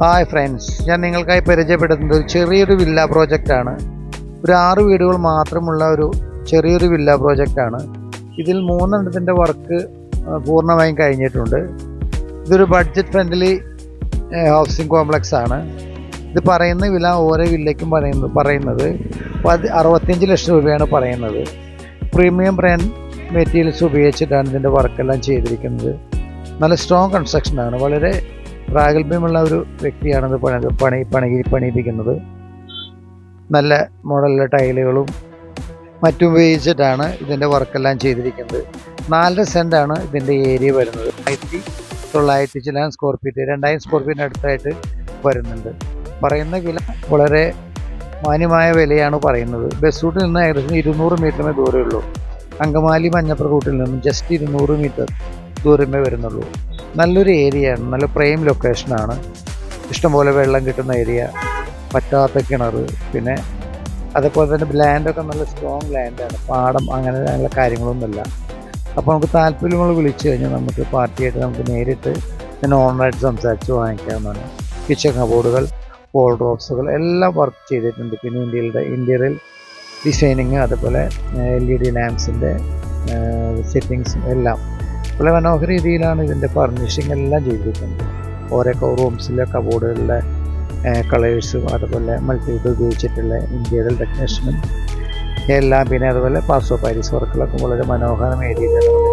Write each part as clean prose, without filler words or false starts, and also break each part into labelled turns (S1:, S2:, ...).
S1: Hi friends, ഞാൻ നിങ്ങൾക്കായി പരിചയപ്പെടുത്തുന്നത് ഒരു ചെറിയൊരു വില്ല പ്രോജക്റ്റാണ്. ഒരു 6 വീടുകൾ മാത്രമുള്ള ഒരു ചെറിയൊരു വില്ല പ്രോജക്റ്റാണ്. ഇതിൽ 3 വർക്ക് പൂർണ്ണമായും കഴിഞ്ഞിട്ടുണ്ട്. ഇതൊരു ബഡ്ജറ്റ് ഫ്രണ്ട്ലി ഹൗസിംഗ് കോംപ്ലക്സ് ആണ്. ഇത് പറയുന്ന വില ഓരോ വില്ലയ്ക്കും പറയുന്നത് 65 ലക്ഷം രൂപയാണ് പറയുന്നത്. പ്രീമിയം ബ്രാൻഡ് മെറ്റീരിയൽസ് ഉപയോഗിച്ചിട്ടാണ് ഇതിൻ്റെ വർക്കെല്ലാം ചെയ്തിരിക്കുന്നത്. നല്ല സ്ട്രോങ് കൺസ്ട്രക്ഷനാണ്. വളരെ പ്രാഗൽഭ്യമുള്ള ഒരു വ്യക്തിയാണിത് പണിയിപ്പിക്കുന്നത്. നല്ല മോഡലിലെ ടൈലുകളും മറ്റും ഉപയോഗിച്ചിട്ടാണ് ഇതിൻ്റെ വർക്കെല്ലാം ചെയ്തിരിക്കുന്നത്. 4 സെൻറ്റാണ് ഇതിൻ്റെ ഏരിയ വരുന്നത്. 1900 ചില സ്ക്വയർ ഫീറ്റ്, 2000 സ്ക്വയർ ഫീറ്റിന് അടുത്തായിട്ട് വരുന്നുണ്ട്. പറയുന്ന വില വളരെ മാന്യമായ വിലയാണ് പറയുന്നത്. ബസ് റൂട്ടിൽ നിന്ന് ഏകദേശം 200 മീറ്ററിന് ദൂരമേ ഉള്ളൂ. അങ്കമാലി മഞ്ഞപ്പുറ റൂട്ടിൽ നിന്നും ജസ്റ്റ് 200 മീറ്റർ ദൂരമേ വരുന്നുള്ളൂ. നല്ലൊരു ഏരിയയാണ്, നല്ല പ്രൈം ലൊക്കേഷനാണ്. ഇഷ്ടംപോലെ വെള്ളം കിട്ടുന്ന ഏരിയ, പറ്റാത്ത കിണർ, പിന്നെ അതേപോലെ തന്നെ ലാൻഡൊക്കെ നല്ല സ്ട്രോങ് ലാൻഡാണ്. പാടം അങ്ങനെയുള്ള കാര്യങ്ങളൊന്നുമില്ല. അപ്പോൾ നമുക്ക് താല്പര്യങ്ങൾ വിളിച്ചു കഴിഞ്ഞാൽ നമുക്ക് പാർട്ടിയായിട്ട് നമുക്ക് നേരിട്ട് ഇതിന് ഓണറായിട്ട് സംസാരിച്ച് വാങ്ങിക്കാവുന്നതാണ്. കിച്ചൺ കബോർഡുകൾ, വോൾ ഡ്രോപ്സുകൾ എല്ലാം വർക്ക് ചെയ്തിട്ടുണ്ട്. പിന്നെ ഇന്റീരിയൽ ഡിസൈനിങ്, അതുപോലെ LED ലാംപ്സിൻ്റെ സെറ്റിങ്സും എല്ലാം വളരെ മനോഹര രീതിയിലാണ് ഇതിൻ്റെ ഫർണിഷിംഗ് എല്ലാം ചെയ്തിരിക്കുന്നത്. ഓരോ റൂംസിലെ കബോർഡുകളിലെ കളേഴ്സും അതുപോലെ മൾട്ടിവുഡ് ഉപയോഗിച്ചിട്ടുള്ള ഇന്റീരിയൽ ടെക്നീഷ്യനും എല്ലാം, പിന്നെ അതുപോലെ പാർശ്വ പാരീസ് വർക്കുകളൊക്കെ വളരെ മനോഹരമായ രീതിയിലാണ്.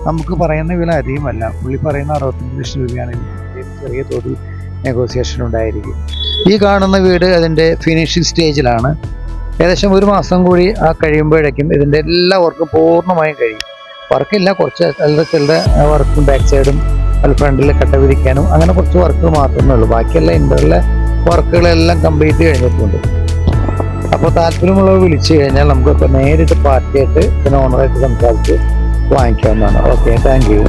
S1: നമുക്ക് പറയുന്ന വില അധികമല്ല. പുള്ളി പറയുന്ന 65 ലക്ഷം രൂപയാണ്. ചെറിയ തോതിൽ നെഗോസിയേഷൻ ഉണ്ടായിരിക്കും. ഈ കാണുന്ന വീട് അതിൻ്റെ ഫിനിഷിംഗ് സ്റ്റേജിലാണ്. ഏകദേശം 1 മാസം കൂടി കഴിയുമ്പോഴേക്കും ഇതിൻ്റെ എല്ലാ വർക്കും പൂർണ്ണമായും കഴിയും. വർക്കില്ല, കുറച്ച് ചിലരുടെ വർക്കും ബാക്ക് സൈഡും ഫ്രണ്ടിൽ കട്ട വിരിക്കാനും അങ്ങനെ കുറച്ച് വർക്കുകൾ മാത്രമേ ഉള്ളൂ. ബാക്കിയെല്ലാം ഇൻ്ററിലെ വർക്കുകളെല്ലാം കംപ്ലീറ്റ് കഴിഞ്ഞിട്ടുണ്ട്. അപ്പോൾ താല്പര്യമുള്ളവർ വിളിച്ചു കഴിഞ്ഞാൽ നമുക്കിപ്പോൾ നേരിട്ട് പാർട്ടിയായിട്ട് പിന്നെ ഓണറായിട്ട് സംസാരിച്ച് വാങ്ങിക്കാവുന്നതാണ്. Okay, thank you.